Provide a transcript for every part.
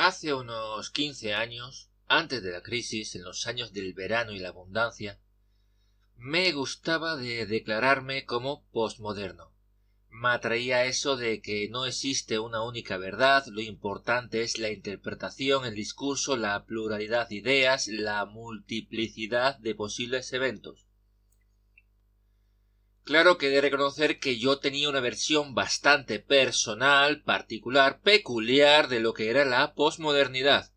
Hace unos 15 años, antes de la crisis, en los años del verano y la abundancia, me gustaba de declararme como posmoderno. Me atraía eso de que no existe una única verdad, lo importante es la interpretación, el discurso, la pluralidad de ideas, la multiplicidad de posibles eventos. Claro que he de reconocer que yo tenía una versión bastante personal, particular, peculiar de lo que era la posmodernidad.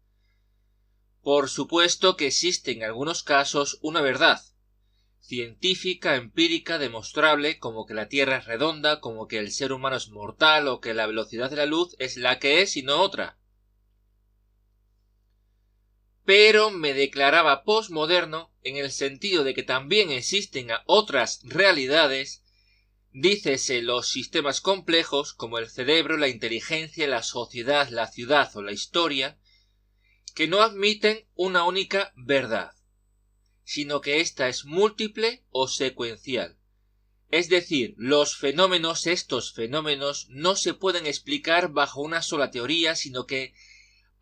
Por supuesto que existe en algunos casos una verdad científica, empírica, demostrable, como que la Tierra es redonda, como que el ser humano es mortal o que la velocidad de la luz es la que es y no otra. Pero me declaraba posmoderno en el sentido de que también existen otras realidades, dícese los sistemas complejos como el cerebro, la inteligencia, la sociedad, la ciudad o la historia, que no admiten una única verdad, sino que ésta es múltiple o secuencial. Es decir, estos fenómenos no se pueden explicar bajo una sola teoría, sino que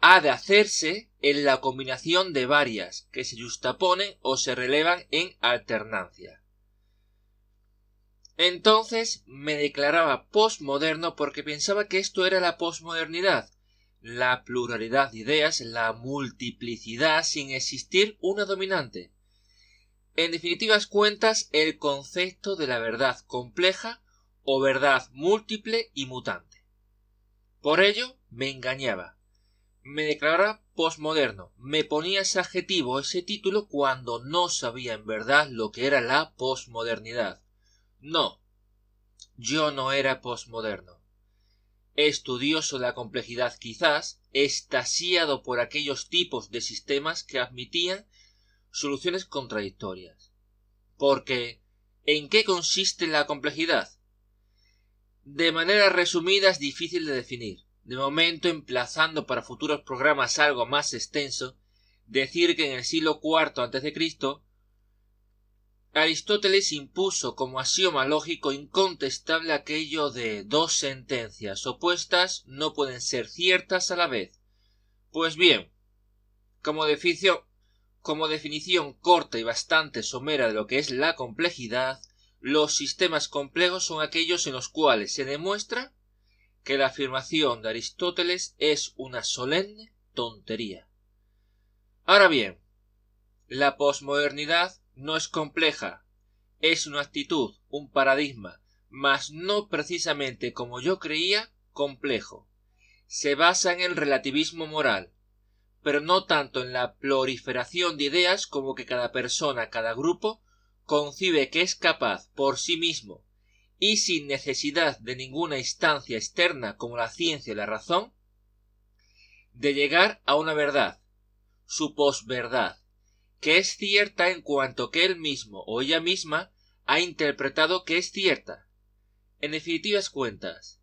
ha de hacerse en la combinación de varias, que se justaponen o se relevan en alternancia. Entonces me declaraba posmoderno porque pensaba que esto era la posmodernidad, la pluralidad de ideas, la multiplicidad sin existir una dominante. En definitivas cuentas, el concepto de la verdad compleja o verdad múltiple y mutante. Por ello, me engañaba. Me declaraba posmoderno, me ponía ese adjetivo, ese título, cuando no sabía en verdad lo que era la posmodernidad. No, yo no era posmoderno. Estudioso de la complejidad quizás, extasiado por aquellos tipos de sistemas que admitían soluciones contradictorias. Porque, ¿en qué consiste la complejidad? De manera resumida es difícil de definir. De momento, emplazando para futuros programas algo más extenso, decir que en el siglo IV a.C., Aristóteles impuso como axioma lógico incontestable aquello de dos sentencias opuestas no pueden ser ciertas a la vez. Pues bien, como definición corta y bastante somera de lo que es la complejidad, los sistemas complejos son aquellos en los cuales se demuestra que la afirmación de Aristóteles es una solemne tontería. Ahora bien, la posmodernidad no es compleja, es una actitud, un paradigma, mas no precisamente como yo creía, complejo. Se basa en el relativismo moral, pero no tanto en la proliferación de ideas como que cada persona, cada grupo, concibe que es capaz por sí mismo y sin necesidad de ninguna instancia externa como la ciencia y la razón, de llegar a una verdad, su posverdad, que es cierta en cuanto que él mismo o ella misma ha interpretado que es cierta. En definitivas cuentas,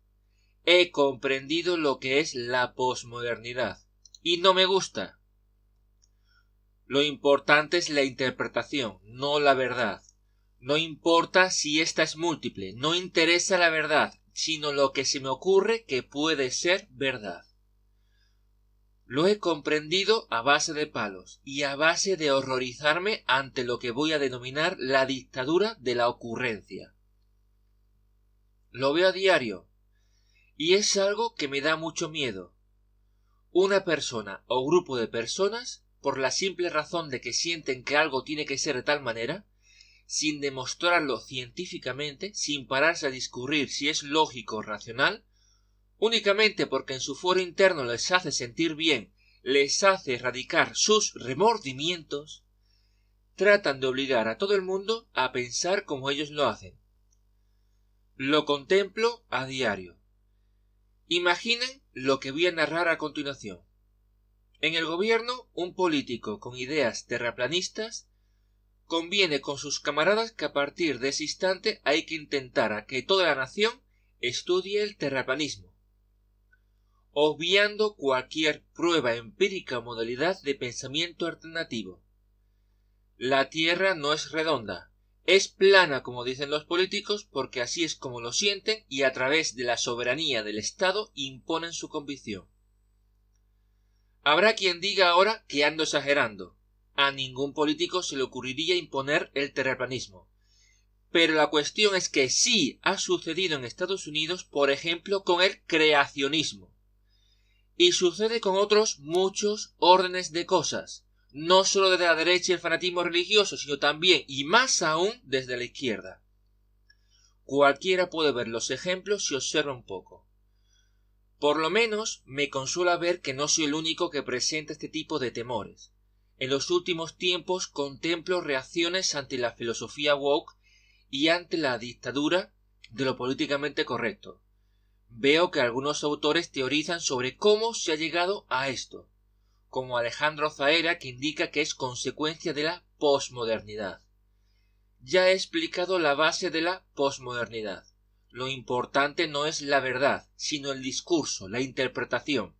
he comprendido lo que es la posmodernidad, y no me gusta. Lo importante es la interpretación, no la verdad. No importa si ésta es múltiple, no interesa la verdad, sino lo que se me ocurre que puede ser verdad. Lo he comprendido a base de palos y a base de horrorizarme ante lo que voy a denominar la dictadura de la ocurrencia. Lo veo a diario y es algo que me da mucho miedo. Una persona o grupo de personas, por la simple razón de que sienten que algo tiene que ser de tal manera, sin demostrarlo científicamente, sin pararse a discurrir si es lógico o racional, únicamente porque en su fuero interno les hace sentir bien, les hace erradicar sus remordimientos, tratan de obligar a todo el mundo a pensar como ellos lo hacen. Lo contemplo a diario. Imaginen lo que voy a narrar a continuación. En el gobierno, un político con ideas terraplanistas conviene con sus camaradas que a partir de ese instante hay que intentar a que toda la nación estudie el terraplanismo, obviando cualquier prueba empírica o modalidad de pensamiento alternativo. La Tierra no es redonda, es plana como dicen los políticos porque así es como lo sienten y a través de la soberanía del Estado imponen su convicción. Habrá quien diga ahora que ando exagerando. A ningún político se le ocurriría imponer el terraplanismo. Pero la cuestión es que sí ha sucedido en Estados Unidos, por ejemplo, con el creacionismo. Y sucede con otros muchos órdenes de cosas. No solo desde la derecha y el fanatismo religioso, sino también, y más aún, desde la izquierda. Cualquiera puede ver los ejemplos si observa un poco. Por lo menos me consuela ver que no soy el único que presenta este tipo de temores. En los últimos tiempos contemplo reacciones ante la filosofía woke y ante la dictadura de lo políticamente correcto. Veo que algunos autores teorizan sobre cómo se ha llegado a esto, como Alejandro Zaera, que indica que es consecuencia de la posmodernidad. Ya he explicado la base de la posmodernidad. Lo importante no es la verdad, sino el discurso, la interpretación.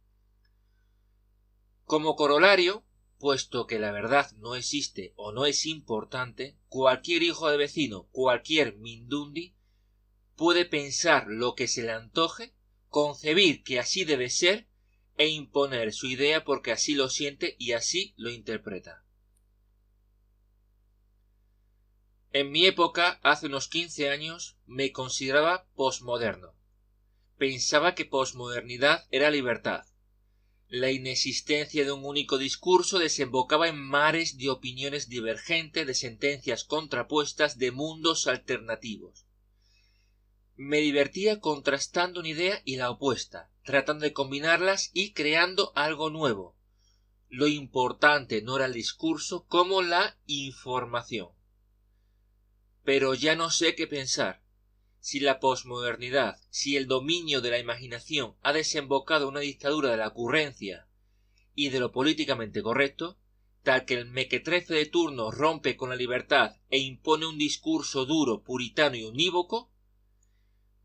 Como corolario, puesto que la verdad no existe o no es importante, cualquier hijo de vecino, cualquier mindundi, puede pensar lo que se le antoje, concebir que así debe ser e imponer su idea porque así lo siente y así lo interpreta. En mi época, hace unos 15 años, me consideraba posmoderno. Pensaba que posmodernidad era libertad. La inexistencia de un único discurso desembocaba en mares de opiniones divergentes, de sentencias contrapuestas, de mundos alternativos. Me divertía contrastando una idea y la opuesta, tratando de combinarlas y creando algo nuevo. Lo importante no era el discurso como la información. Pero ya no sé qué pensar. Si la posmodernidad, si el dominio de la imaginación ha desembocado en una dictadura de la ocurrencia y de lo políticamente correcto, tal que el mequetrefe de turno rompe con la libertad e impone un discurso duro, puritano y unívoco,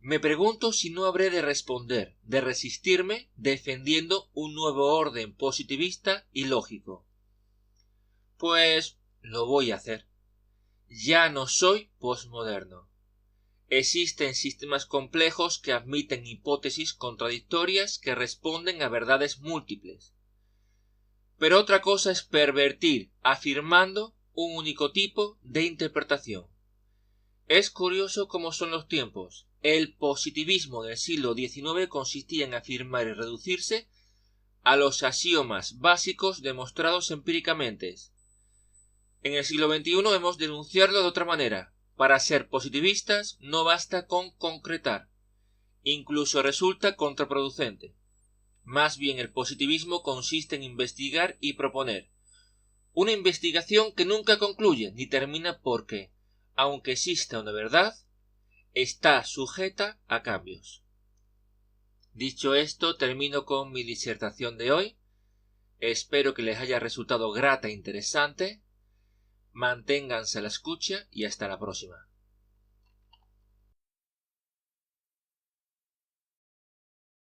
me pregunto si no habré de responder, de resistirme, defendiendo un nuevo orden positivista y lógico. Pues lo voy a hacer. Ya no soy posmoderno. Existen sistemas complejos que admiten hipótesis contradictorias que responden a verdades múltiples. Pero otra cosa es pervertir afirmando un único tipo de interpretación. Es curioso cómo son los tiempos. El positivismo del siglo XIX consistía en afirmar y reducirse a los axiomas básicos demostrados empíricamente. En el siglo XXI hemos de denunciarlo de otra manera. Para ser positivistas no basta con concretar. Incluso resulta contraproducente. Más bien el positivismo consiste en investigar y proponer. Una investigación que nunca concluye ni termina porque, aunque exista una verdad, está sujeta a cambios. Dicho esto, termino con mi disertación de hoy. Espero que les haya resultado grata e interesante. Manténganse a la escucha y hasta la próxima.